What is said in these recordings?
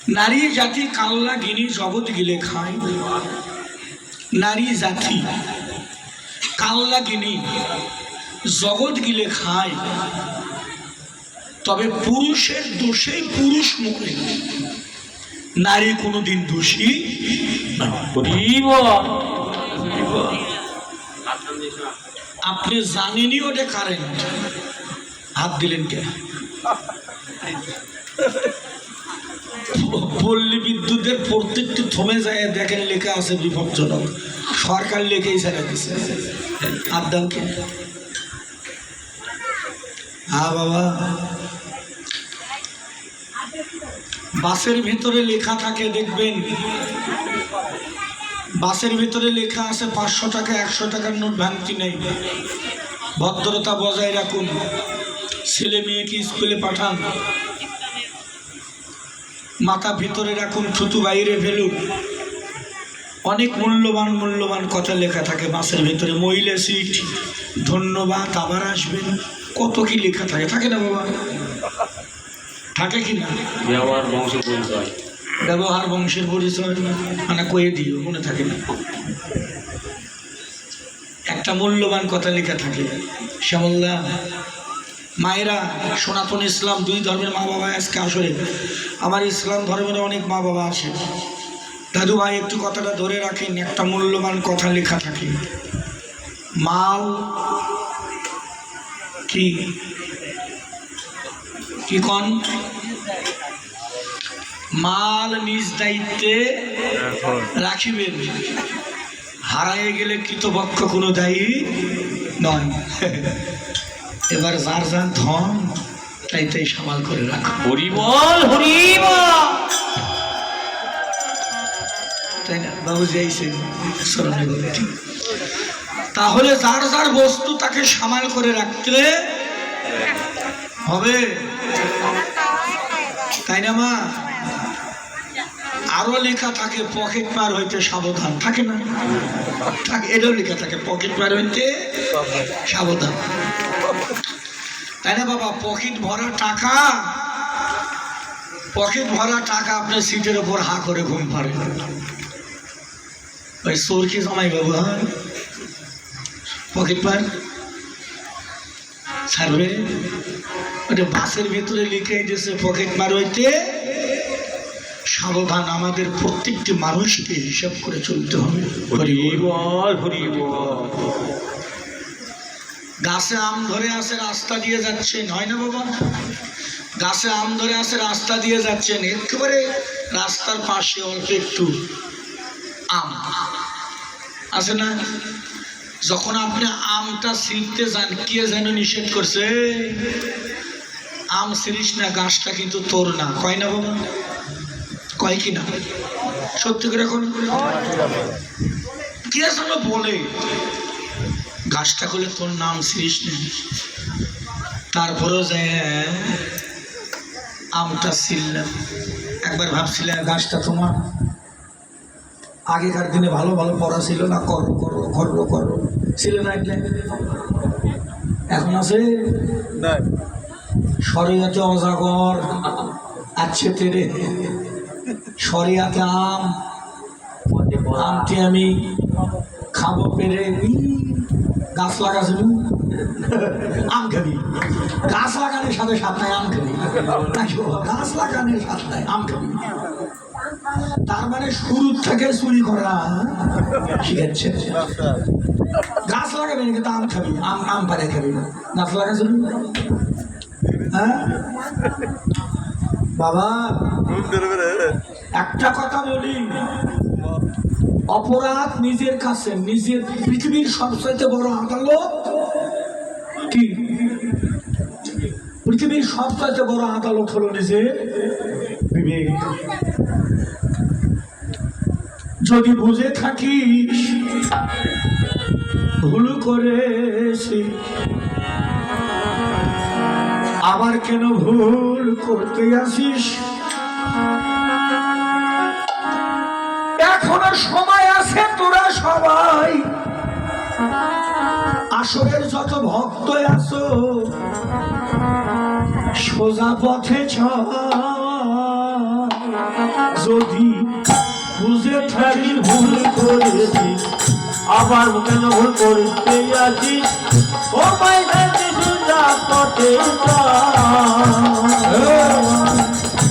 নারী জাতি কাল্লা গিনি জগৎ গিলে খায়। নারী জাতি কাল্লা গিনি জগৎ গিলে খায়, তবে পুরুষের দোষেই পুরুষ মুখে, নারী কোনোদিন দোষী নয়। আপনি জানেনই ওটা কারেন্ট, হাত দিলেন কে? পল্লী বিদ্যুতের প্রত্যেকটি থমে যায়, দেখেন লেখা আছে বিপজ্জনক, সরকার লেখেই ছেড়ে দিচ্ছে। হাত দাও কে? হ্যাঁ বাবা, বাসের ভিতরে লেখা থাকে, দেখবেন বাসের ভিতরে লেখা আছে 500 টাকা 100 টাকার নোট ভাঙতি নেই, ভদ্রতা বজায় রাখুন, ছেলে মেয়েকে স্কুলে পাঠান, মাথা ভিতরে রাখুন, থুতু বাইরে ফেলুন। অনেক মূল্যবান মূল্যবান কথা লেখা থাকে বাসের ভিতরে। মহিলা সিট, ধন্যবাদ, আবার আসবেন, কত কি লেখা থাকে, থাকে না বাবা? থাকে কি না? ব্যবহার বংশের পরিচয়, ব্যবহার বংশের পরিচয় মানে কয়ে দিও, মনে থাকে না? একটা মূল্যবান কথা লেখা থাকে। শ্যামল্লা মায়েরা, সনাতন ইসলাম দুই ধর্মের মা বাবা আজকে আসলে, আমার ইসলাম ধর্মের অনেক মা বাবা আছে। দাদু ভাই একটু কথাটা ধরে রাখেন, একটা মূল্যবান কথা লেখা থাকে, মাল কি কি কন, মাল নিজ দায়িত্বে রাখিবেন, হারাইয়ে গেলে কৃতপক্ষ কোনো দায়ী নয়। এবার যার যার ধন তাই তাই সামাল করে রাখো। হরিবল হরিবল, তাই না বাবুজি? আইসে স্মরণে বলে, তাহলে যার যার বস্তু তাকে সামাল করে রাখতে হবে, তাই না মা? আরো লেখা থাকে পকেট মার হইতে সাবধান, থাকে না? থাকে, এটাও লেখা থাকে পকেট মার হইতে সাবধান, তাই না বাবা? পকেট ভরা টাকা, পকেট ভরা টাকা আপনার সিটের ওপর হা করে ঘুম পাড়ে, ওই চোর কি জমাই বাবু? হ্যাঁ, পকেট মার ছাড়বে। ওটা বাসের ভিতরে লিখে দিয়েছে পকেট মার হইতে সাবধান। আমাদের প্রত্যেকটি মানুষকে হিসাব করে চলতে হবে। গাছে আম ধরে আছে, রাস্তা দিয়ে যাচ্ছেন, হয় না বাবা? গাছে আম ধরে আছে, রাস্তা দিয়ে যাচ্ছেন, একেবারে রাস্তার পাশে অল্প একটু আম আছে না? যখন আপনি আমটা ছিঁড়তে যান, কে যেন নিষেধ করছে, আম ছিঁড়িস না, গাছটা কিন্তু তোর না, কয় না বাবা? কয় কি না? সত্যি করে এখন কে যেন বলে, গাছটা করলে তোর নাম ছিঁড়িস না। তারপরেও যে আমটা ছিঁড়লাম, একবার ভাবছিলাম গাছটা তোমার। আগেকার দিনে ভালো ভালো পড়া ছিল না, করো করো করো করো ছিল না, এখন আছে শরিয়াতে অজাগর আছে তেরে, শরিয়াতে আম, আমটি আমি খাবো পেরে। গাছ লাগাছিল, আম খাবি, গাছ লাগানোর সাথে সাথ নাই আম খাবি, গাছ লাগানোর সাথ নাই আম খাবি, তার মানে শুরু থেকে চুরি করা শিখাচ্ছে। গাছ লাগাবি কিন্তু আম খাবি, আম আম পারে খাবি না, গাছ লাগাছিল। হ্যাঁ বাবা, একটা কথা বলি, অপরাধ নিজের কাছে, নিজের পৃথিবীর সবচাইতে বড় আদালত কি? পৃথিবীর সবচাইতে বড় আদালত হলো নিজের বিবেক। যদি বুঝে থাকিস ভুল করেছি, আবার কেন ভুল করতে আসিস? এখনো সময় আছে, তোরা সবাই আসরের যত ভক্ত আছো সোজা পথে চল। যদি বুঝে থাকি ভুল করেছি আবার কেন ভুল করতে আছি ও মাইদানে সোজা পথে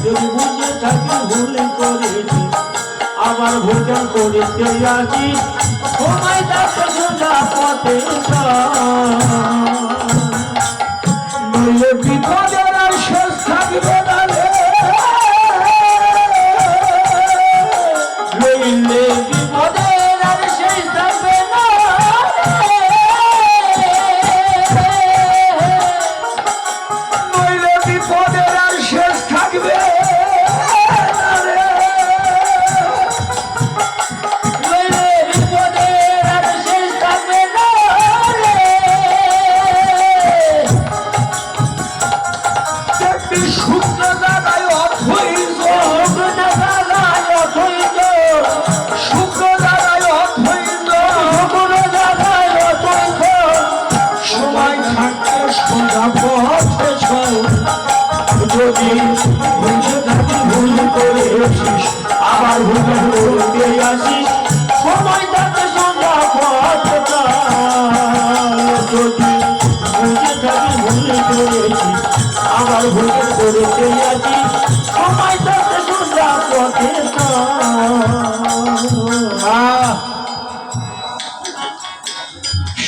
যদি বুঝে থাকি ভুল করেছি আবার ভুল কেন করতে আছি ও মাইদানে সোজা পথে নইলে বিপদের আর শেষ থাকবে না রে নইলে বিপদের আর শেষ থাকবে না নইলে বিপদের আর শেষ থাকবে না রে। নইলে বিপদের আর শেষ থাকবে না রে তেমনি শুক্র দাদায় অথৈজ, শুক্র দাদায় অথৈজ, শুক্র দাদায় অথৈজ, শুক্র দাদায় অথৈজ, সময় থাকতে সোজা পথে চল। যদি বুঝে থাকি ভুল করেছিস আবার ভুল করতে আসিস সময় থাকতে সোজা পথে চল। যদি বুঝে থাকি ভুল করেছিস আবার ভুল করতে আসিস সময় থাকতে সোজা পথে চল।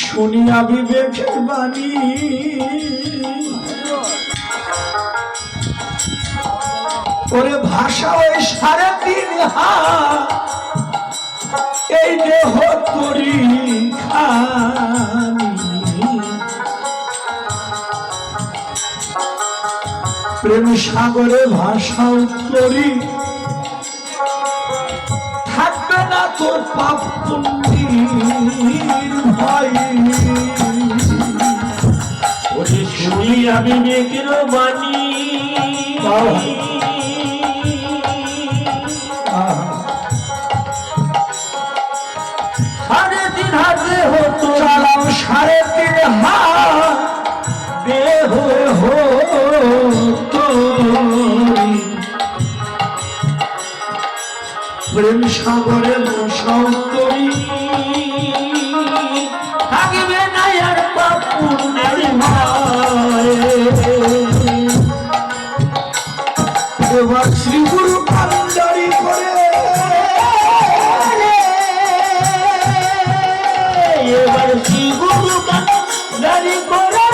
শুনিয়া বিবেকের বাণী ওরে ভাষা ওই 3.5 হাত এই দেহ তরি খানি প্রেম সাগরে ভাষা উত্তরি থাকবে না তোর পাপ পুণ্যের ভয়। ওরে শুনিয়া বিবেকের বাণী সাড়ে 3 হাতে হতো চালাম 3.5 হাত দেহ তরি প্রেম সাগরে ভাষা উত্তরি থাকবে না আর পাপ পুণ্যের ভয়। এবার শ্রী গুরু কান্ডারি করে এবার শ্রী গুরু কান্ডারি করে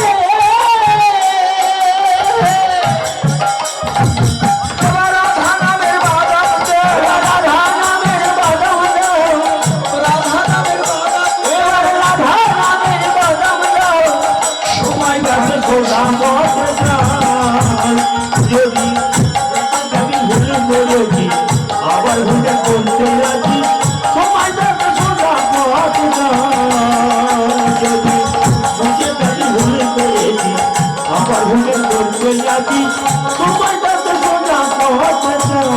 রাধা নামের বাদাম দে, রাধা নামের বাদাম দাও, রাধা নামের বাদাম দে। এবার রাধা নামের বাদাম দাও, সময় তাকে কাছে সোজা পথে যাও। যদি আমি ভুল করেছি আবার ভুল করতে আছি সময় তাকে সোজা পথে যাও। যদি বুঝে থাকি ভুল করেছি আবার ভুল করতে আছি সময় তাকে সোজা পথে যাও।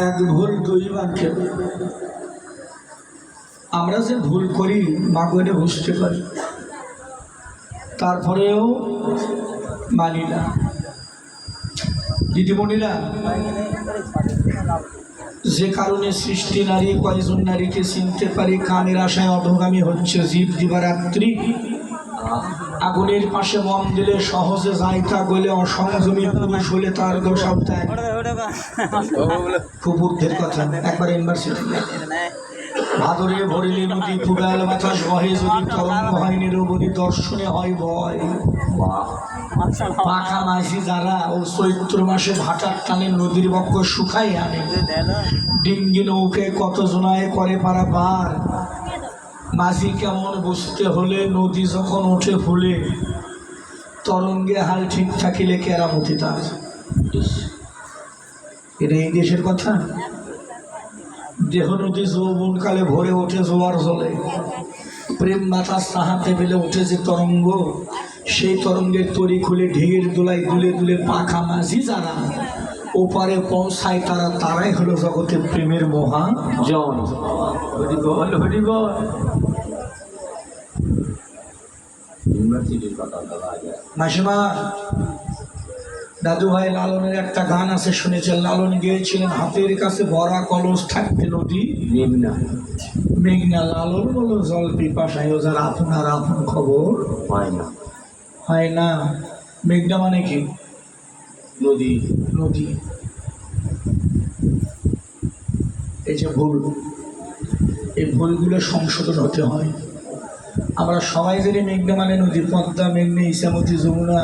এক ভুল 2 বার খেলে আমরা যে ভুল করি মা করে বুঝতে পারি তারপরেও মানি না। দিদিমণিরা যে কারণে সৃষ্টি নারী কয়জন নারীকে চিনতে পারি কানের আশায় অধগামী হচ্ছে জীব দিবারাত্রি আগুনের পাশে মন দিলে সহজে যাইতা গলে অসংযমী পুরুষ হলে তার দোষাও দেয় খুব ঊর্ধ্বের কথা একবার ইউনিভার্সিটি ভাদরে ভরিলে নদী পুরাল বাতাস বহে যদি তরঙ্গ হয় নিরবধি দর্শনে হয় ভয় পাখা মাঝি যারা ও চৈত্র মাসে ভাটার টানে নদীর বক্ষ শুকাই আনে ডিঙ্গি নৌকে কত জনায় করে পারাপার মাঝি কেমন বুঝতে হলে নদী যখন ওঠে ফুলে তরঙ্গে হাল ঠিক থাকিলে কেরামতি তার। এটা এই দেশের কথা। দেহ নদী যৌবনকালে ভরে ওঠে জোয়ার জলে প্রেম বাতাস সাহাতে পেলে উঠে যে তরঙ্গ সেই তরঙ্গের তরি খুলে ঢেউয়ের দোলায় দুলে দুলে পাখা মাঝি যারা ওপারে পৌঁছায় তারা তারাই হলো জগতে প্রেমের মহা জন। হরি বল হরি বল। মাসিমা দাদু ভাই লালনের একটা গান আছে শুনেছেন, লালন গিয়েছিলেন হাতের কাছে ভরা কলস থাকতে নদী মেঘনা মেঘনা। লালন বলো জল পিপাসায় ও যার আপনার আপন খবর হয় না। হয় না। মেঘনা মানে কি? নদী। নদী। এই যে ভুল, এই ভুলগুলো সংশোধন হতে হয়। আমরা সবাই জানি মেঘনা মানে নদী, পদ্মা, মেঘনা, ইসামতি, যমুনা,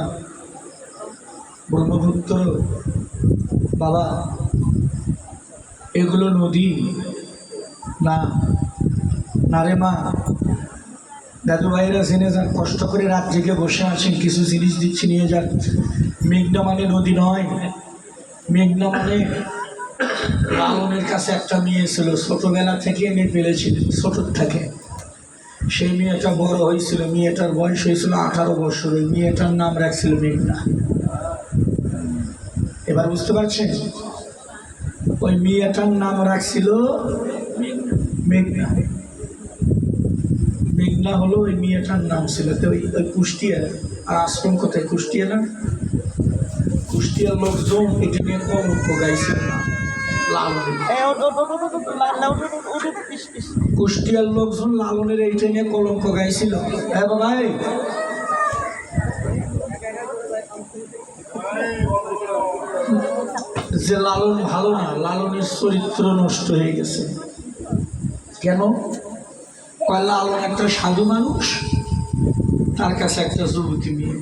ব্রহ্মপুত্র, বাবা এগুলো নদী না। না রে মা, দাদু ভাইরা জেনে যান, কষ্ট করে রাত জেগে বসে আছেন, কিছু জিনিস দিচ্ছি নিয়ে যান। মেঘনা মানে নদী নয়, মেঘনা মানে লালনের কাছে একটা মেয়ে ছিল, ছোটবেলা থেকে এনে ফেলেছিল, ছোটোর থেকে। সেই মেয়েটা বড় হয়েছিল, মেয়েটার বয়স হয়েছিল 18 বছর, ওই মেয়েটার নাম রাখছিল মেঘনা। এবার বুঝতে পারছেন? ওই মেয়েটার নাম রাখছিল মেঘনা। মেঘনা হলো ওই মেয়েটার নাম ছিল। তো ওই কুষ্টিয়ার, আর আশ্রম কোথায়? কুষ্টিয়া না? কুষ্টিয়ার লোকজন এটা নিয়ে কলঙ্ক গাইছিল না লালনের। কুষ্টিয়ার লোকজন লালনের এইটা নিয়ে কলঙ্ক গাইছিল। হ্যাঁ বাবা, যে লালন ভালো না, লালনের চরিত্র নষ্ট হয়ে গেছে। কেন? লালন একটা সাধু মানুষ, তার কাছে একটা যুবতী মেয়ে,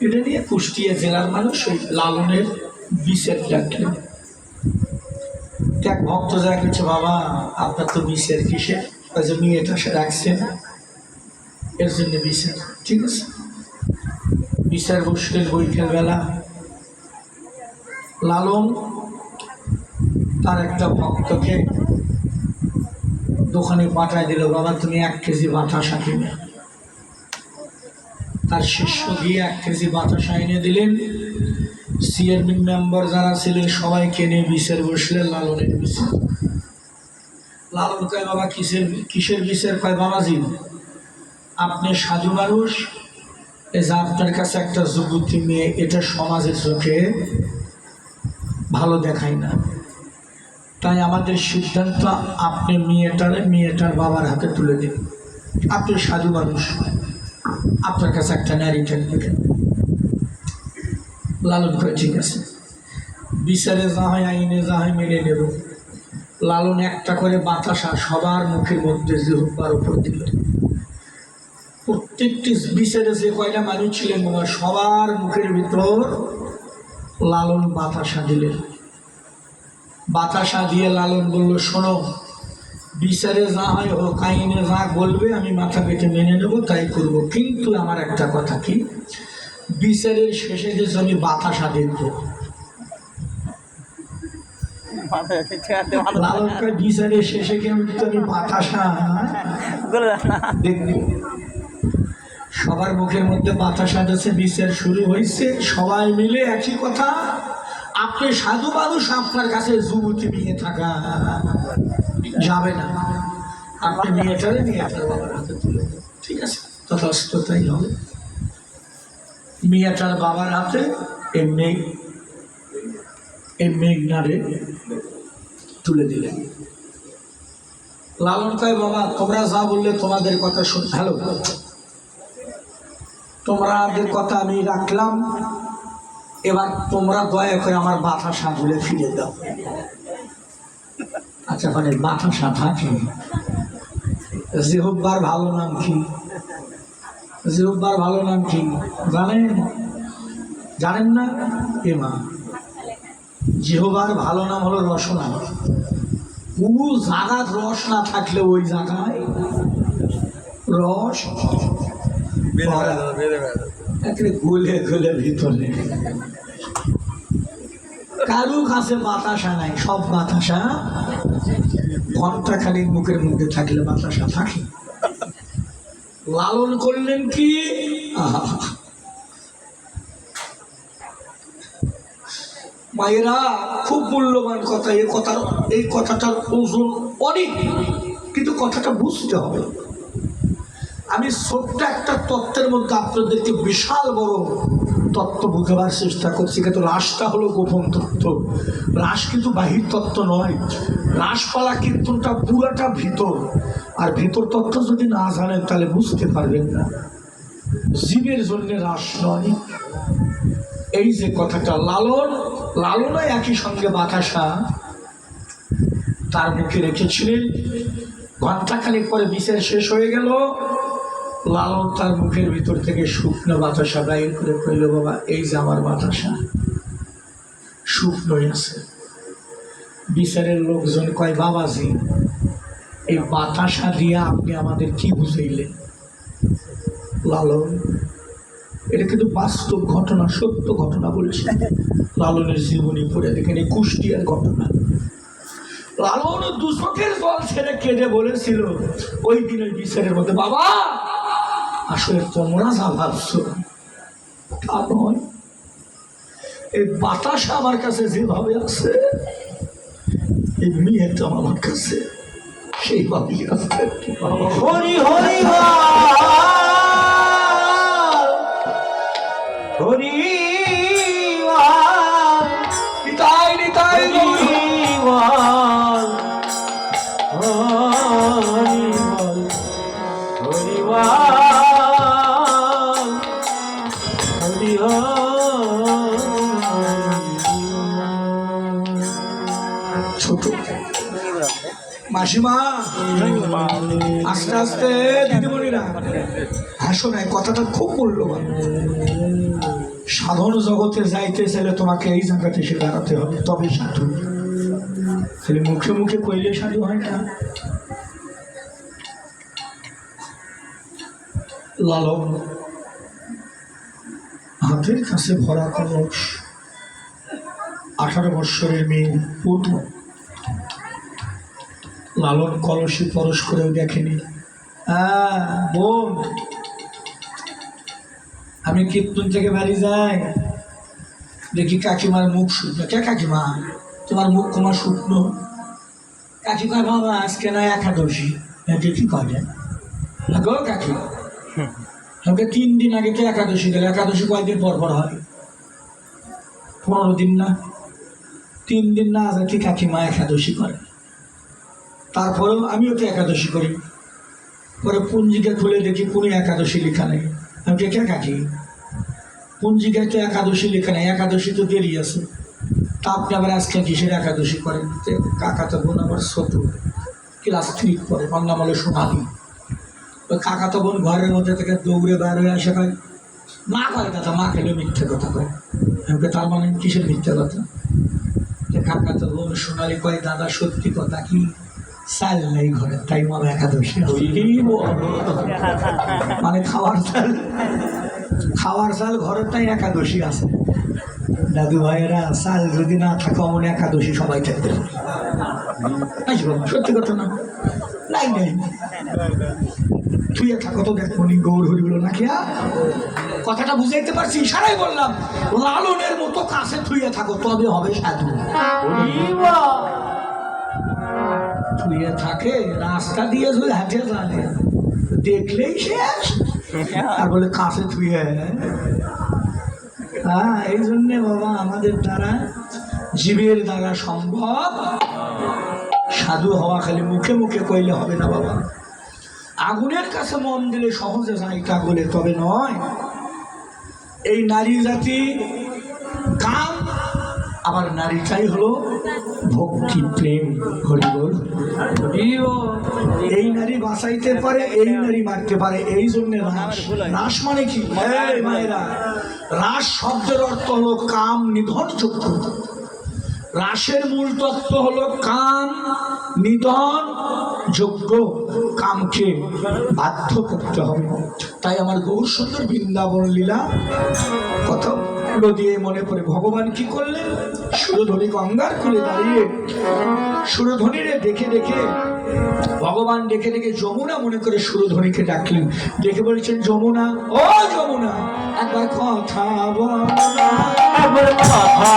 এটা নিয়ে কুষ্টিয়া জেলার মানুষ ওই লালনের বিষের ডাকলেন। এক ভক্ত যা করছে, বাবা আপনার তো বিষের কিসের? যে মেয়েটা সে রাখছেন এর জন্য বিষের। ঠিক আছে, বিষের বসলেন বৈকাল বেলা। লালন তার একটা ভক্তকে দোকানে পাঠায় দিল, বাবা তুমি 1 কেজি বাতাসা কিনে। তার শিষ্য গিয়ে 1 কেজি বাতাসা এনে দিলেন। চেয়ারম্যান মেম্বার যারা ছিলেন সবাই কিনে বিষের বসলেন লালনের বিষের। লালন কয়, বাবা কিসের বিষের? কয়, বাবাজি আপনি সাধু মানুষ, এই যে আপনার কাছে একটা যুবতী মেয়ে, এটা সমাজের চোখে ভালো দেখায় না, তাই আমাদের সিদ্ধান্ত আপনি মেয়েটার বাবার হাতে তুলে দিন। আপনি সাধু মানুষ, আপনার কাছে একটা নারী থাকবে। লালন করে ঠিক আছে, বিচারে যা হয় আইনে যা হয় মেনে নেব। লালন একটা করে বাতাসা সবার মুখের মধ্যে জিহ্বার উপর দিল। প্রত্যেকটি বিচারে যে কয়টা মানুষ ছিলেন বাবা, সবার মুখের ভিতর লালন বাতাসা দিলেন। বাতাসা দিয়ে লালন বলল, শোনো, বিচারে যা হয় হোক, আইনে যা বলবে আমি মাথা পেতে মেনে নেব, তাই করব, কিন্তু আমার একটা কথা, কি বিচারের শেষে যে আমি বাতাসা দেখব। লালন কয়, বিচারের শেষে কিন্তু আমি বাতাসা দেখব। সবার মুখের মধ্যে বাতাসা দিয়েছে, বিচার শুরু হয়েছে, সবাই মিলে একই কথা, আপনি সাধু মানুষ, আপনার কাছে যুবতী মেয়ে থাকা যাবে না, আপনি মেয়েটার বাবার হাতে তুলে দেন। ঠিক আছে, তথাস্থ তাই হবে। মেয়েটার বাবার হাতে এই মেঘনারে তুলে দিলেন। লালন কয়, বাবা তোমরা যা বললে তোমাদের কথা শুন, হ্যালো, তোমাদের কথা আমি রাখলাম, এবার তোমরা দয়া করে আমার বাতাসা গুলে ফিরে দাও। আচ্ছা, মানে বাতাসা থাকে, জিহ্বার ভালো নাম কি? জিহ্বার ভালো নাম কি জানেন না? এমা, জিহ্বার ভালো নাম হলো রসনা। কোন জায়গার রস না থাকলে ওই জায়গায় রস গুলে গুলে ভিতরে। কারু কাছে বাতাসা নাই, সব বাতাসা ঘন্টা খালি মুখের মধ্যে থাকলে বাতাসা থাকে। লালন করলেন কি, মায়েরা খুব মূল্যবান কথা, এই কথাটার ওজন অনেক, কিন্তু কথাটা বুঝতে হবে। আমি ছোট্ট একটা তত্ত্বের মধ্যে আপনাদেরকে বিশাল বড় তত্ত্ব বুঝবার চেষ্টা করছি, কিন্তু রাসটা হলো গোপন তত্ত্ব। রাস কিন্তু বাহির তত্ত্ব নয়, রাসপালা কীর্তনটা পুরাটা ভিতর। আর ভিতর তত্ত্ব যদি না জানেন তাহলে বুঝতে পারবেন না। জীবের জন্য রাস নয়। এই যে কথাটা লালন, লালনও একই সঙ্গে বাতাসা তার মুখে রেখেছিলেন। ঘণ্টাখানেক পরে বিচার শেষ হয়ে গেল। লালন তার মুখের ভিতর থেকে শুকনো বাতাসা বাইর করে কইল, বাবা এই যে আমার বাতাসা শুকনোই আছে। বিচারের লোকজন কয়, বাবাজি এই বাতাসা দিয়ে আপনি আমাদের কি বুঝাইলেন? লালন এটা কিন্তু বাস্তব ঘটনা, সত্য ঘটনা বলছে। লালনের জীবনী পড়ে দেখেন, এই কুষ্টিয়ার ঘটনা। লালন দু চোখের জল ছেড়ে কেঁদে বলেছিল ওই দিন ওই বিচারের মধ্যে, বাবা আসলে তোমরা যা ভাবছো তা নয়, এই বাতাসা আমার কাছে যেভাবে আছে এই মেয়েটা আমার কাছে সেইভাবেই আছে। হরি হরি হরি নিতাই নিতাই ছোট মাসিমা আস্তে আস্তে দিদিমণিরা হাসো না, কথাটা খুব মূল্যবান। সাধন জগতে যাইতে চাইলে তোমাকে এই জায়গাতে এসে দাঁড়াতে হবে, তবে সাধু। খালি মুখে মুখে কইলে সাধু হয় না। লালন হাতের কাছে ভরা কলস, 18 বৎসরের মেয়ে পূর্ণ। লালন কলসি পরশ করেও দেখেনি। বোন, আমি কীর্তন থেকে বাড়ি যাই, দেখি কাকিমার মুখ শুকনো। কে কাকিমা, তোমার মুখ তোমার শুকনো? কাকি কয়, বাবা আজকে না একাদশী। দেখি কয় গো কাকি, আমাকে 3 দিন আগে তো একাদশী গেল। একাদশী কয়দিন পর পর হয়? 15 দিন না? 3 দিন না যাতে কাকিমা একাদশী করে। তারপরেও আমিও তো একাদশী করি। পরে পঞ্জিকা খুলে দেখি কোনো একাদশী লেখা নেই। আমি কে কাকি, পঞ্জিকায় তো একাদশী লেখা নেই, একাদশী তো দেরি আছে। তা আপনি আবার আজকে কিসের একাদশী করেন? কাকা তো বোন আবার ছোট, ক্লাস 3 পরে, ওর নাম হলো সোনালি। ওই কাকা তো বোন ঘরের মধ্যে থেকে দৌড়ে বার হয়ে আসে, কয় মা কয় কথা, মা খেলে মিথ্যে কথা কয়। আমাকে তার মানে কিসের মিথ্যে কথা? কাকা তো বোন সোনালি কয়, দাদা সত্যি কথা কি চাল নেই ঘরে, তাই মামা একাদশী। মানে খাওয়ার চাল ঘরের তাই একাদশী আছে। দাদু ভাইয়েরা চাল যদি না থাকে অমন একাদশী সবাই থাকতে পারে। সত্যি কথা না? নাই নাই তুই থাকো তো দেখো নি গৌর হরিগুলো নাকি। কথাটা বুঝাইতে পারছি, ইশারাই বললাম। লালনের মতো কাছে থুইয়ে থাকো, তবে হবে সাধু। থুইয়ে থাকে রাস্তা দিয়ে যদি হাঁটে জানে দেখলেই শেষ, আর বলে কাছে থুইয়ে। এই জন্যে বাবা আমাদের দ্বারা, জীবের দ্বারা সম্ভব সাধু হওয়া খালি মুখে মুখে কইলে হবে না বাবা। আগুনের কাছে মন দিলে সহজে যাইতা বলে তবে নয়। এই নারী জাতি কাম, আবার নারীটাই হলো ভক্তি প্রেম। হরিবল। এই নারী বাঁচাইতে পারে, এই নারী মারতে পারে। এই জন্য রাস। রাস মানে কি মায়েরা? রাস শব্দের অর্থ হলো কাম নিধন যোগ্য। রাসের মূল তত্ত্ব হলো কাম নিধন যোগ্য। কামকে বাধ্য করতে হবে। তাই আমার গৌর সুন্দর বৃন্দাবন লীলা কথা দিয়ে মনে পড়ে, ভগবান কি করলেন? সুরধ্বনি গঙ্গার কুলে দাঁড়িয়ে সুরধ্বনিরে দেখে দেখে ভগবান দেখে দেখে যমুনা মনে করে সুরধ্বনিকে ডাকলেন। দেখে বলছেন, যমুনা ও যমুনা একবার কথা বল, একবার কথা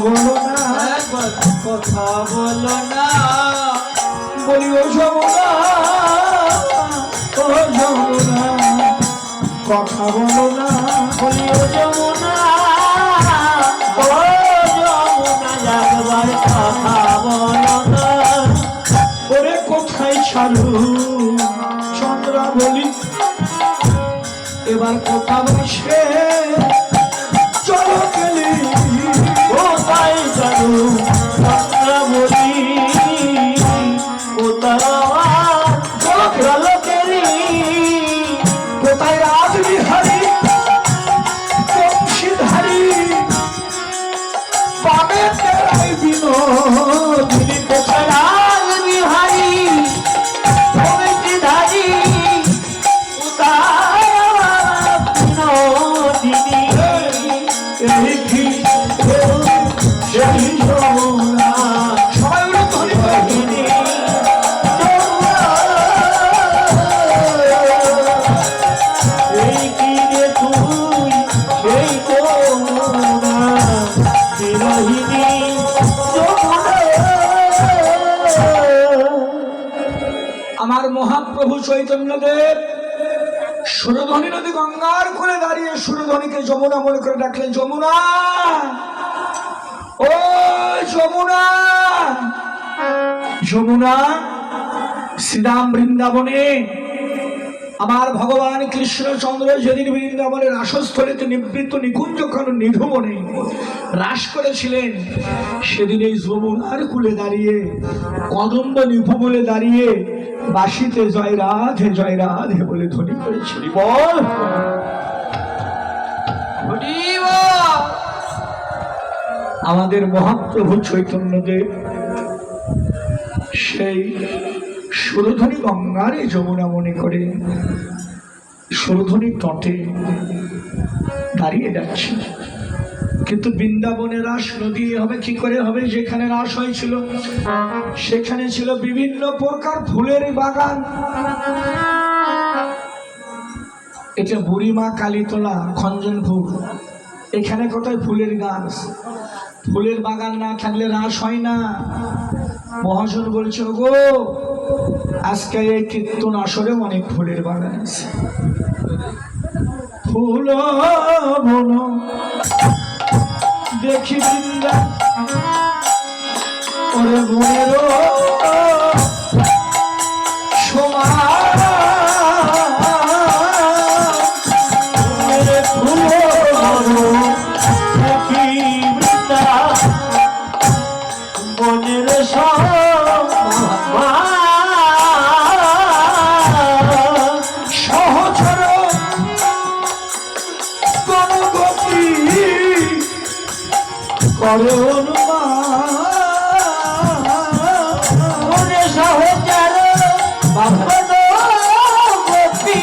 বলো না, একবার কথা বলো না। বলি ও যমুনা, ও যমুনা কথা বলো না, বলি ও যমুনা, ও যমুনা একবার কথা বলো না। ওরে কোথায় ছাড়ু চন্দ্রা বলি, এবার কথা বসে চলো গেলি কোথায় জানো চন্দ্রমণি, কোথায় ঝলকেরি, কোথায় রাজবিহারী বংশীধারী পাবে তেরাই বিনোদিনী, কোথায় রাজবিহারী বংশীধারী, কোথায় বিনোদিনী, এই কি সেই যমুনা, সবাই উঠে ধ্বনি করে বিনোদিনী। এই কি রে তুই সেই যমুনা, বিরোহিনী যমুনা। আমার মহাপ্রভু চৈতন্যদেব সুরধ্বনি নদী গঙ্গার কোলে দাঁড়িয়ে সুরধ্বনিকে যমুনা মনে করে ডাকলেন, যমুনা ও যমুনা, যমুনা শ্রীরাম বৃন্দাবনে আমার ভগবান কৃষ্ণচন্দ্র যেদিন বৃন্দাবনের রাসস্থলীতে নিবৃত্ত নিকুঞ্জ নিধুবনে রাস করেছিলেন, সেদিন এই যমুনার কূলে দাঁড়িয়ে কদম্ব নিভুবনে দাঁড়িয়ে বাঁশিতে জয় রাধে বলে ধ্বনি করেছিল। বল আমাদের মহাপ্রভু চৈতন্যদেব সেই সুরধ্বনি গঙ্গারে যমুনা মনে করে সুরধ্বনির তটে দাঁড়িয়ে যাচ্ছে। কিন্তু বৃন্দাবনে রাস নদী হবে কি করে হবে? যেখানে রাস হয়েছিল সেখানে ছিল বিভিন্ন প্রকার ফুলের বাগান। এটা বুড়িমা কালীতলা খঞ্জনপুর, এখানে কোথায় ফুলের গাছ, ফুলের বাগান না থাকলে রাস হয় না। মহাজন বলছে, গো আজকে এই কীর্তন আসরে অনেক ফুলের বাগান আছে, ফুল বন দেখি বৃন্দা ওরে বনের সহচর কোন গতি করে মনে সহচার বাপন গতি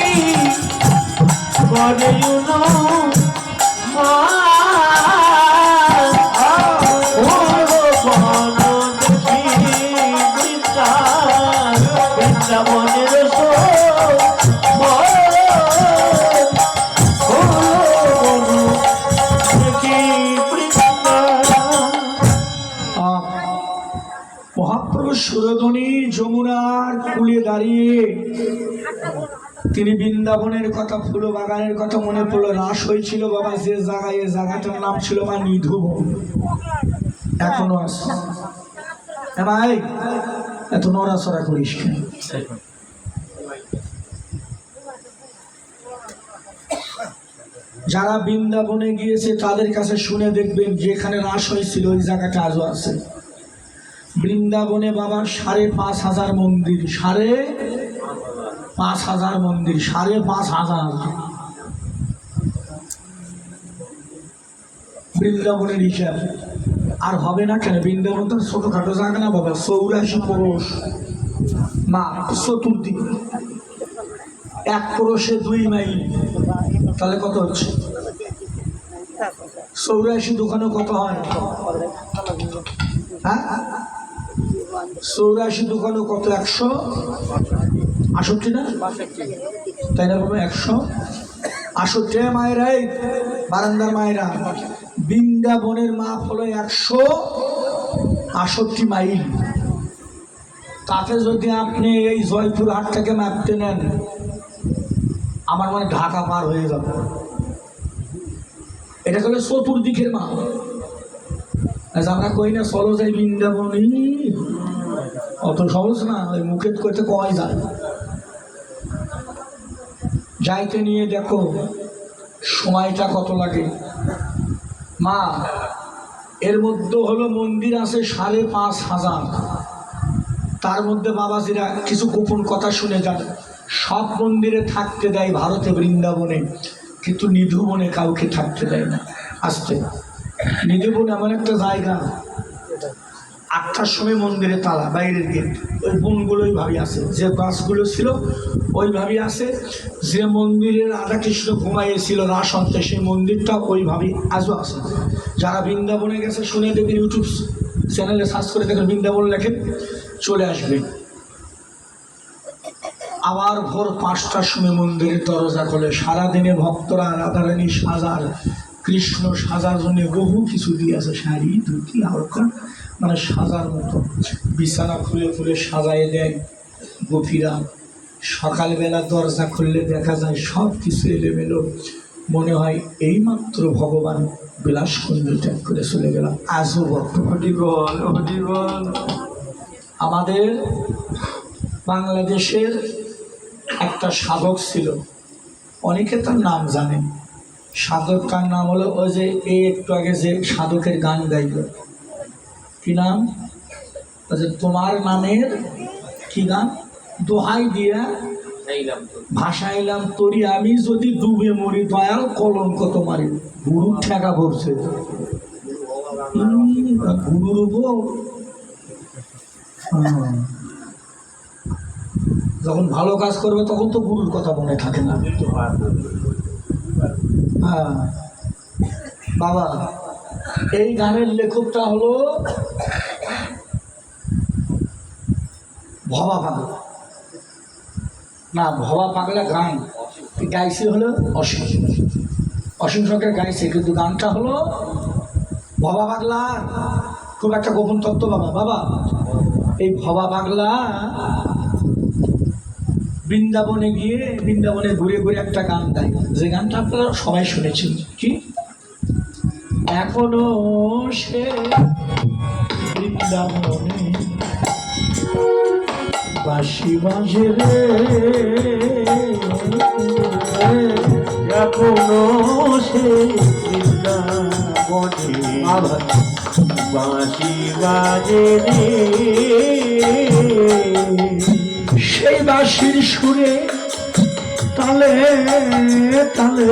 করে বৃন্দাবনের মহাপ্রভু সুরধ্বনি যমুনার কূলে দাঁড়িয়ে তিনি বৃন্দাবনের কথা, ফুল বাগানের কথা মনে পড়লো। রাস হয়েছিল বাবা যে জায়গায়, এই জায়গাটার নাম ছিল মা নিধুবন, এখনো আছে। ভাই এত নড়াচড়া করিস কেন? যারা বৃন্দাবনে গিয়েছে তাদের কাছে শুনে দেখবেন, যেখানে রাস হয়েছিল ওই জায়গাটা আজও আছে। বৃন্দাবনে বাবা 5,500 মন্দির, 5,500 মন্দির, 5,500 বৃন্দাবনের হিসাব। আর হবে না কেন? বৃন্দাবন তো ছোটখাটো জায়গা না বাবা, 84 ক্রোশ মা, চতুর্দিক 1 ক্রোশে 2 মাইল, তাহলে কত হচ্ছে? 84 দোকানে কত হয়? হ্যাঁ 84 দোকানে কত? 168 না? তাই না বাবা? 168 মায়েরাই বারান্দার মায়েরা, বৃন্দাবনের মাপ হলো 168 মাইল। তাতে যদি আপনি এই জয়পুর হাট থেকে মাপতে নেন আমার মানে ঢাকা পার হয়ে যাবে। এটা হলো চতুর্দিকের মা। আমরা কই না চলো যাই বৃন্দাবনী, অত সহজ না, ওই মুখে করতে কয় যায়। যাইতে নিয়ে দেখো সময়টা কত লাগে। মা এর মধ্যে হলো মন্দির আছে 5,500, তার মধ্যে বাবাজিরা কিছু গোপন কথা শুনে যান। সব মন্দিরে থাকতে দেয় ভারতে বৃন্দাবনে, কিন্তু নিধুবনে কাউকে থাকতে দেয় না। আসতে নিধুবন এমন একটা জায়গা, 8টার সময় মন্দিরে তালা, বাইরের গেট। ওই বনগুলো ওইভাবে আছে, যে গাছগুলো ছিল ওইভাবে আছে। যে মন্দিরের রাধাকৃষ্ণ ঘুমাইয়েছিল রাস অন্তে, সেই মন্দিরটা ওইভাবে আজও আছে। যারা বৃন্দাবনে গেছে শুনে দেখবেন, ইউটিউব চ্যানেলে সার্চ করে দেখেন বৃন্দাবন লেখেন, চলে আসবে। আবার ভোর 5টার সময় মন্দিরের দরজা খোলে। সারাদিনে ভক্তরা রাধারানী সাজার, কৃষ্ণ সাজার জন্য বহু কিছু দিয়েছে, শাড়ি ধুতি হালকা, মানে সাজার মতো বিছানা খুলে খুলে সাজায় দেয় গোপীরা। সকালবেলা দরজা খুললে দেখা যায় সব কিছু এলোমেলো, মনে হয় এইমাত্র ভগবান বিলাসকুঞ্জ ত্যাগ করে চলে গেলাম। আজও বর্তমান আমাদের বাংলাদেশের একটা সাধক ছিল, অনেকে তার নাম জানেন। সাধকটার নাম হলো ওই যে এই একটু আগে যে সাধকের গান গাইল, কি নাম? ওই যে তোমার নামের কি গান? দোহাই দিয়া ভাসাইলাম তরি, আমি যদি ডুবে মরি দয়াল কলঙ্ক তোমারি। গুরুর ঠেকা পড়ছে, গুরুর উপর যখন ভালো কাজ করবে তখন তো গুরুর কথা মনে থাকে না। হ্যাঁ বাবা, এই গানের লেখকটা হলো ভবা পাগলা। না, ভবা পাগলা গান গাইছে হলো অসীম, অসীম সরকার গাইছে, কিন্তু গানটা হলো ভবা পাগলা। খুব একটা গোপন তত্ত্ব বাবা। বাবা এই ভবা পাগলা বৃন্দাবনে গিয়ে, বৃন্দাবনে ঘুরে ঘুরে একটা গান গায়, যে গানটা আপনারা সবাই শুনেছেন। কি? এখনো সে বৃন্দাবনে বাঁশি বাজে রে, এখনো সে বৃন্দাবনে বাঁশি বাজে রে, সেই বাঁশির সুরে তালে তালে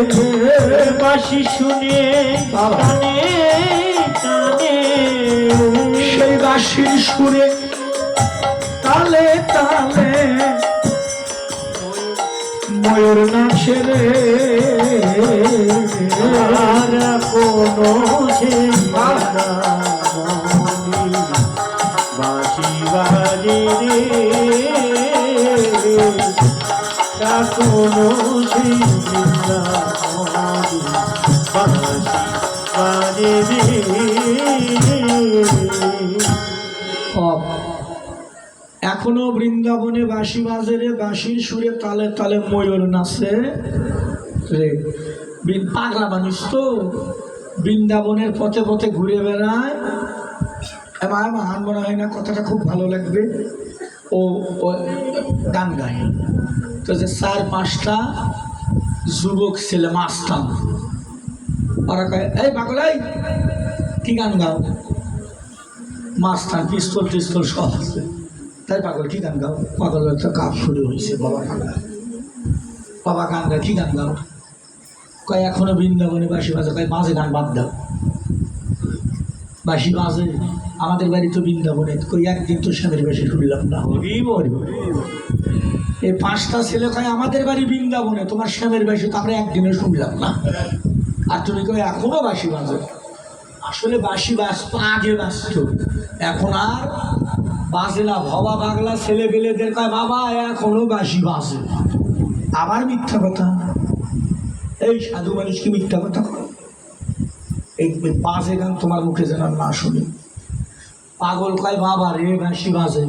বাঁশি শুনে টানে টানে, সেই বাঁশির সুরে তালে তালে ময়ূর নাচে রে। আর কোনো সে বাঁশি বাজে রে, কোনো সে বাঁশি বাজে রে। এখনো বৃন্দাবনে বাঁশি বাজে রে, বাঁশির সুরে তালে তালে ময়ূর নাচে রে। পাগলা মানুষ তো বৃন্দাবনের পথে পথে ঘুরে বেড়ায়। আমার মনে হয় না কথাটা খুব ভালো লাগবে। ও গান গায় তো, যে 4-5টা যুবক ছেলে মাস্তান, ওরা কয় এই পাগলাই কি গান গাও? মাস্তান পিস্তল টিস্তল সব আছে। তাই পাগল কি গান গাও? পাগল একটা কাপ শুরু হয়েছে। বাবা পাগলা, বাবা গান গায়, কি গান গাও? কয় এখনো বৃন্দাবনে বাঁশি বাজে। কয় বাজে গান বাদ দাও, বাঁশি বাজে আমাদের বাড়ি তো বৃন্দাবনে। কই একদিন তো স্বামীর বাঁশি শুনলাম না। এই 5টা ছেলে কয় আমাদের বাড়ি বৃন্দাবনে, তোমার স্বামীর বাঁশি তো আমরা একদিনে শুনলাম না, আর তুমি কয় এখনো বাঁশি বাজে। আসলে বাঁশি বাজত আগে বাজত, এখন আর বাজে না। ভবা পাগলা ছেলে পেলেদের কয় বাবা এখনো বাঁশি বাজে। আবার মিথ্যা কথা, এই সাধু মানুষ কি মিথ্যা কথা কয়? এই বাজে গান তোমার মুখে যেন না শুনি। পাগল কয় বাবা রে বাঁশি বাজে।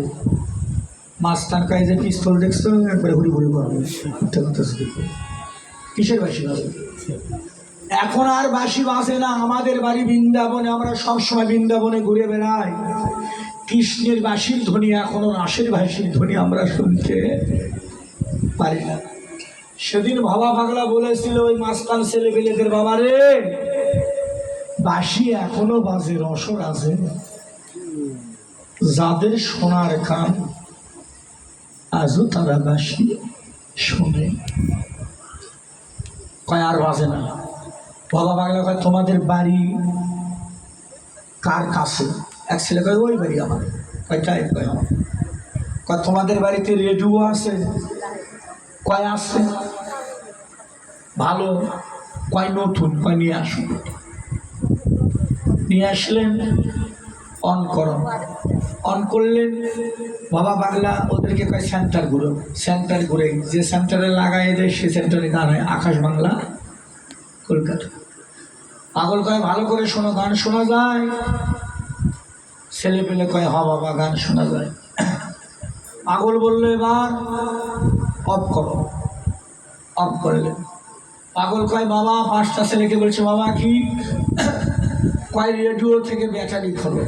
মাস্টার কয় যে পিস্তল দেখছো, একবারে হুড়ি হুড়ি করবে। মিথ্যা কথা শুধু। কিসের বাঁশি বাজে? এখন আর বাঁশি বাজে না। আমাদের বাড়ি বৃন্দাবনে, আমরা সবসময় বৃন্দাবনে ঘুরে বেড়াই। কৃষ্ণের বাঁশির ধ্বনি, এখনো রাসের বাঁশির ধ্বনি আমরা শুনতে পারি না। সেদিন ভাবা পাগলা বলেছিল ওই মাস্তান ছেলেপেলেদের, বাবা রে বাঁশি এখনো বাজে, রসর আছে, যাদের সোনার কান আজও তারা বাঁশি শোনে। কয় আর বাজে না। বাবা পাগলা কয় তোমাদের বাড়ি কার কাছে? এক ছেলে কয় ওই বাড়ি আমার। কয় তাই? কয় আমার। কয় তোমাদের বাড়িতে রেডিও আছে? কয় আছে। ভালো। কয় নতুন? কয় নিয়ে আসুন। নিয়ে আসলেন, অন করো। অন করলেন, বাবা পাগলা ওদেরকে কয় সেন্টার ঘুরো। সেন্টার ঘুরে যে সেন্টারে লাগাই দেয় সে সেন্টারে গান হয়, আকাশ বাংলা কলকাতা। পাগল কয় ভালো করে শোনো, গান শোনা যায়? ছেলে পেলে কয় হ বাবা গান শোনা যায়। পাগল বললো এবার অফ করো। অফ করলেন। পাগল কয় বাবা, পাঁচটা ছেলেকে বলছে বাবা কি? কয় রেডিও থেকে ব্যাটারি খোলো।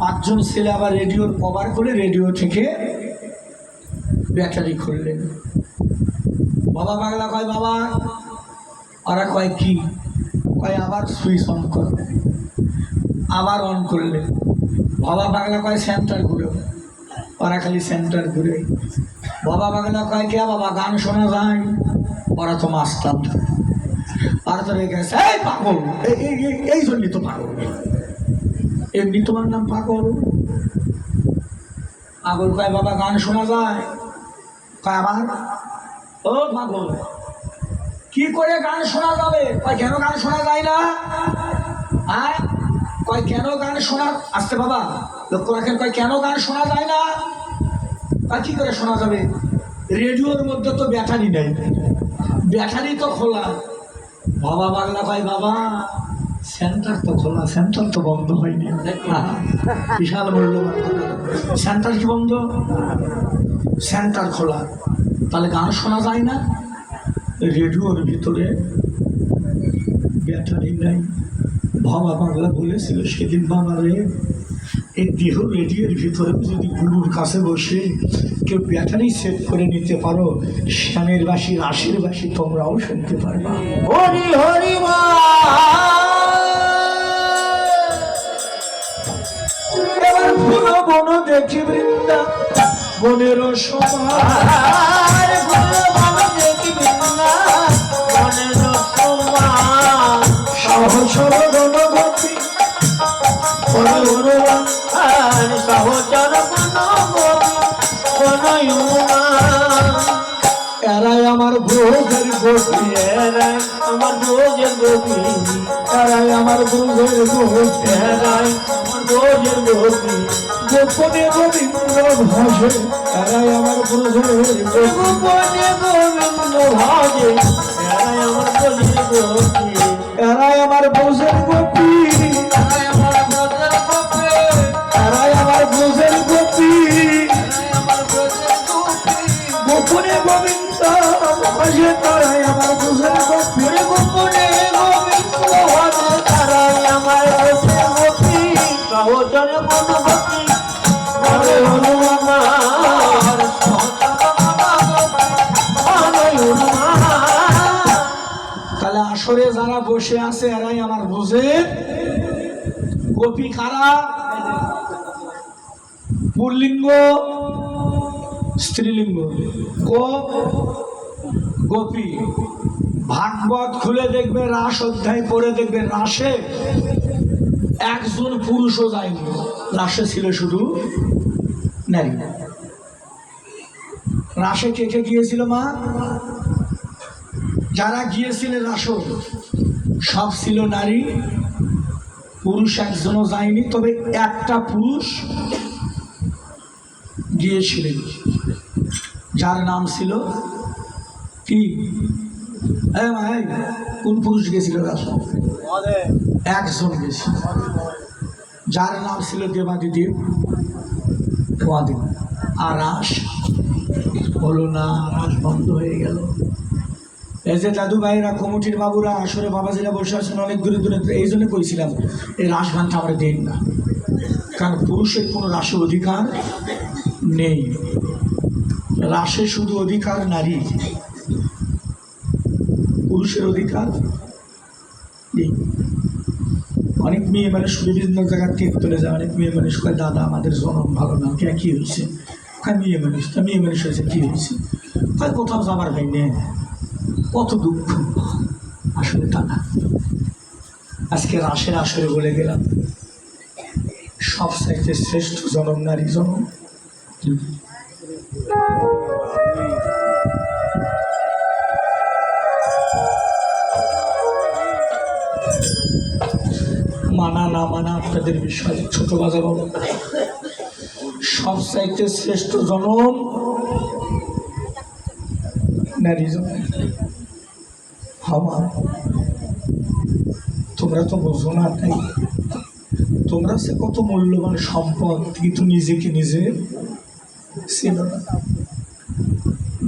পাঁচজন ছেলে আবার রেডিওর কভার করে রেডিও থেকে ব্যাটারি খুললেন। বাবা পাগলা কয় বাবা, ওরা কয় কি? কয় আবার সুইচ অন করো। আবার অন করলেন। বাবা পাগলা কয় সেন্টার ঘুরে। ওরা খালি সেন্টার ঘুরে। বাবা পাগলা কয় কে বাবা গান শোনা যায়? ওরা তো মাস্টার। আর তো রেখে গেছে এই পাগল, এই জন্যই তো পাগল, এমনি তোমার নাম পাগল। পাগল কয় বাবা গান শোনা যায়? কয় আবার। ও পাগল কি করে গান শোনা যাবে? কয় কেন গান শোনা যায় না? হ্যাঁ কয় কেন গান শোনা, আসতে বাবা লক্ষ্য রাখেন, কয় কেন গান শোনা যায় না? কয় কি করে শোনা যাবে? রেডিওর মধ্যে তো ব্যাটারি নেই, ব্যাটারি তো খোলা। বাবা পাগলা কয় বাবা সেন্টার তো খোলা, সেন্টার তো বন্ধ হয়নি। বিশাল মূল্যবান। সেন্টার কি বন্ধ? সেন্টার খোলা, তাহলে গান শোনা যায় না? রেডিওর ভিতরে ব্যাটারি নাই। বাবা পাগলা বলেছিল সেদিন, বাবা রে এই দেহ রেডিওর ভিতরে যদি গুরুর কাছে বসে কেউ ব্যাটারি সেট করে নিতে পারো, শ্যামের বাসি রাশের বাসি তোমরাও শুনতে পারবা। হরি হরি মা এবার পুরো বন দেখি বৃন্দা বনের সমার, সাহস গণগতি এরাই আমার ব্রজের গোপী, এরাই আমার ব্রজের গোপী, এরাই আমার ব্রজের গোপী, এরাই আমার ব্রজের গোপী, গোপনে গোবিন্দ ভাসে, এরাই আমার ব্রজের গোপী, গোপনে গোবিন্দ ভাজে, এরাই আমার ব্রজের গোপী, এরাই আমার ব্রজের গোপী, এরাই আমার ব্রজের গোপী, এরাই আমার ব্রজের গোপী, এরাই আমার ব্রজের গোপী, গোপনে গোবিন্দ ভাসে, তারাই আমার ব্রজের গোপী, গোপনে গোবিন্দ ভাজে, তারাই আমার ব্রজের গোপী, সহচরে বনগতি বলে হনুমান, তাহলে আসরে যারা বসে আছে এরাই আমার ব্রজের গোপী। কারা? পুল্লিঙ্গ স্ত্রীলিঙ্গ, গোপী। ভাগবত খুলে দেখবে, রাস অধ্যায় পড়ে দেখবে, রাসে একজন পুরুষও যায়নি, রাসে ছিল শুধু নারী। রাসে কে কে গিয়েছিল মা? যারা গিয়েছিলেন রাসে সব ছিল নারী, পুরুষ একজনও যায়নি। তবে একটা পুরুষ গিয়েছিলেন, যার নাম ছিল কি? কোন পুরুষ গেছিল রাসে? একজন গেছিল, যার নাম ছিল দেবাদিদেব। আর রাস হলো না, রাস বন্ধ হয়ে গেল। এই যে দাদু ভাইরা কমিটির বাবুরা আসলে বাবাজিরা বসে আছেন অনেক দূরে দূরে, এই জন্য কইছিলাম এই রাস গানটা আমরা দিন না, কারণ পুরুষের কোনো রাসের অধিকার নেই। রাসে শুধু অধিকার নারী, পুরুষের অধিকার নেই। অনেক মেয়ে মানুষ বিভিন্ন জায়গার কীর্তনে যায়, অনেক মেয়ে মানুষ কয় দাদা আমাদের জনম ভালো না, কে কী হয়েছে? মেয়ে মানুষ তা মেয়ে মানুষ হয়েছে কী হয়েছে? কয় কোথাও যাবার ভাই নেই, কত দুঃখ। আসলে তা না। আজকে রাসের আসরে বলে গেলাম সব চাইতে শ্রেষ্ঠ জনম নারী জনম। মানা না মানা আপনাদের বিষয়, ছোট বাজার সব চাইতে শ্রেষ্ঠ জনম নারী জনম। হাওয়া তোমরা তো বোঝো না, তাই তোমরা সে কত মূল্যবান সম্পদ, কিন্তু নিজেকে নিজে ছিল না।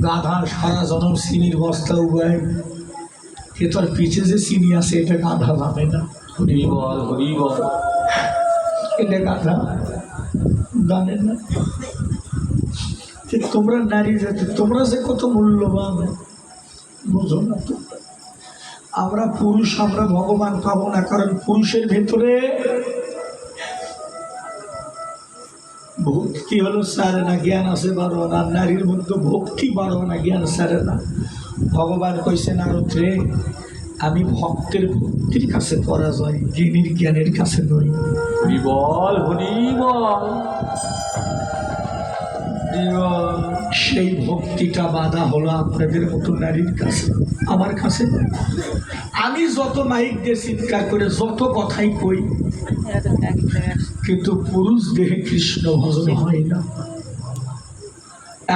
গাধা সারা জনম চিনির বস্তা উগায়, কে তোর পিছে যে চিনি আছে এটা গাধা জানে না। হরি বল হরি বল, এটা গাধা জানে না। তোমরা নারী জাতি, তোমরা যে কত মূল্যবান বুঝো না তোমরা। আমরা পুরুষ, আমরা ভগবান পাবো না, কারণ পুরুষের ভেতরে ভক্তি হলো সারে না, জ্ঞান আছে বারো না। নারীর মধ্যে ভক্তি বারো না, জ্ঞান সারে না। ভগবান কইছে নারদ রে, আমি ভক্তের ভক্তির কাছে পরাজয়, জ্ঞানীর জ্ঞানের কাছে নই। হরি বল হরি বল। সেই ভক্তিটা বাধা হলো আপনাদের মতো নারীর কাছে, আমার কাছে। আমি যত মাইক দিয়ে চিৎকার করে যত কথাই কই, কিন্তু পুরুষ দেহে কৃষ্ণ ভজন হয় না।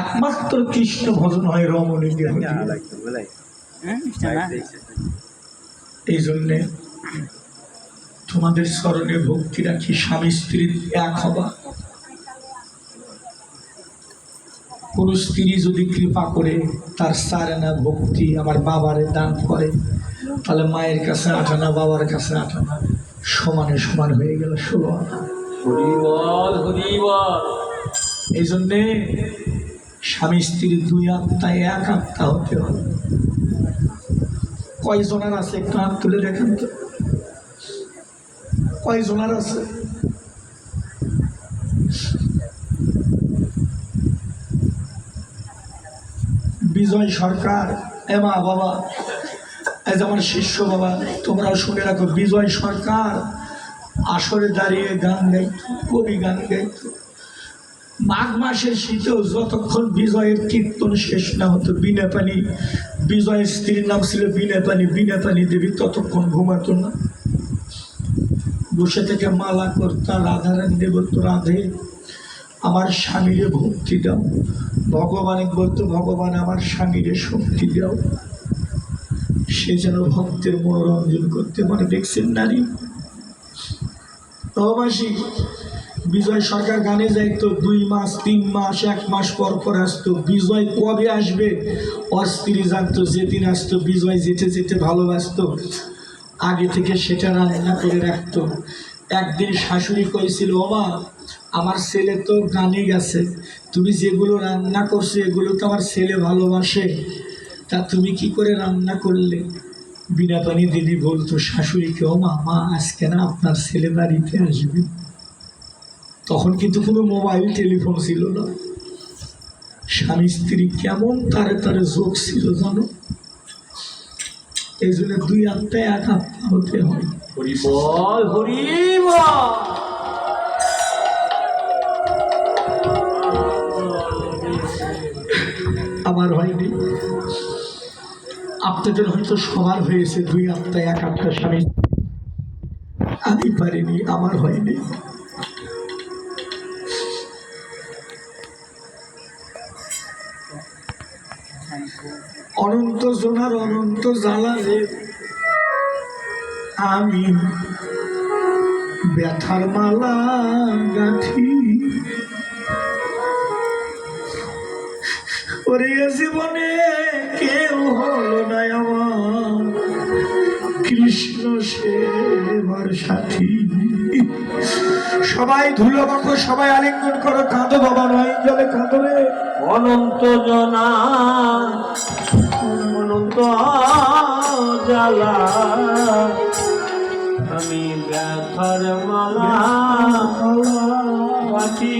একমাত্র কৃষ্ণ ভজন হয় রমণী দেহে। এই জন্যে তোমাদের স্মরণে ভক্তি রাখি, স্বামী স্ত্রীর এক হবা। কোন স্ত্রী যদি কৃপা করে তার সারেনা ভক্তি আমার বাবারে দান করে, তাহলে মায়ের কাছে 8 আনা, বাবার কাছে 8 আনা, সমানে সমান হয়ে গেল 16 আনা। হরি বল হরি বল। এই জন্যে স্বামী স্ত্রীর 2 আত্মায় 1 আত্মা হতে হবে। কয়জনের আছে একটু হাত তুলে দেখেন তো, কয়জনের আছে? বিজয় সরকার, এমা বাবা, আজ আমার শিষ্য বাবা, তোমরাও শুনে রাখো, বিজয় সরকার আসরে দাঁড়িয়ে গান গাইত, কবি গান গাইত। মাঘ মাসের শীতেও যতক্ষণ বিজয়ের কীর্তন শেষ না হতো, বিনা পানি, বিজয়ের স্ত্রীর নাম ছিল বিনা পানি দেবী, ততক্ষণ ঘুমাতো না। বসে থেকে মালা করতা, রাধারানী বলতো রাধে আমার স্বামীরে ভক্তি দাও। ভগবানে বলতো ভগবান আমার স্বামীরে শক্তি দাও। সে যেন ভক্তের মনোরঞ্জন করতে পারে। দেখছেন নারী প্রবাসী বিজয় সরকার গানে যাইতো, 2 মাস 3 মাস 1 মাস পর পর আসতো। বিজয় কবে আসবে ওর স্ত্রী জানতো। যেদিন আসতো বিজয় যেতে যেতে ভালোবাসতো, আগে থেকে সেটা রান্না করে রাখতো। একদিন শাশুড়ি কইছিল, ওমা আমার ছেলে তো গানে গেছে, তুমি যেগুলো রান্না করছো এগুলো তো আমার ছেলে ভালোবাসে, তা তুমি কি করে রান্না করলে? বিনা পানি দিদি বলতো শাশুড়িকে, ওমা মা আজকে না আপনার ছেলে বাড়িতে আসবে। তখন কিন্তু কোনো মোবাইল টেলিফোন ছিল না। স্বামী স্ত্রী কেমন তারে তারে যোগ ছিল জানো। এই জন্য 2 আত্মায় 1 আত্মা হতে হয়। হরি বল হরি বল। আমার হয়নি, আপনাদের হয়তো সবার হয়েছে 2 আত্মায় 1 আত্মা স্বামী। আমি পারিনি, আমার হয়নি। অনন্ত জোনার অনন্ত জ্বালা রে, আমি ব্যথার মালা গাঁথি। ওরে জীবনে কেউ হলো না আমার কৃষ্ণ সেবার সাথী। সবাই ধুলো মাখো, সবাই আলিঙ্গন করো, কাঁদো বাবা, নয় জলে কাঁদো রে। অনন্ত জনা অনন্ত জ্বালা আমি ব্যথার মালা বাঁচি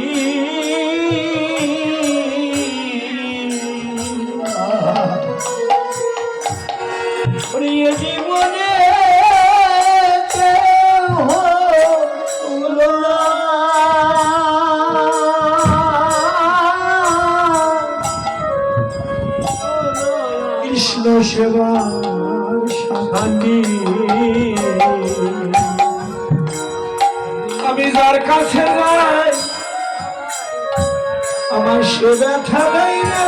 প্রিয় জীবনে কেউ হলো না। কৃষ্ণ সেবার সাথী। আমি যার কাছে যাই আমার সে ব্যথা নাই রে।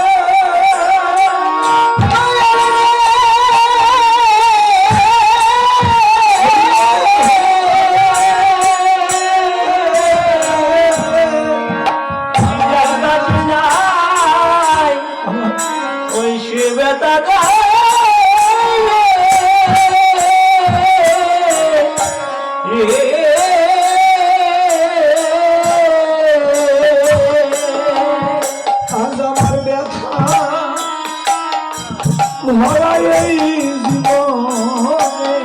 ওই সে ব্যথা আজ আমার ব্যথা ভরা এই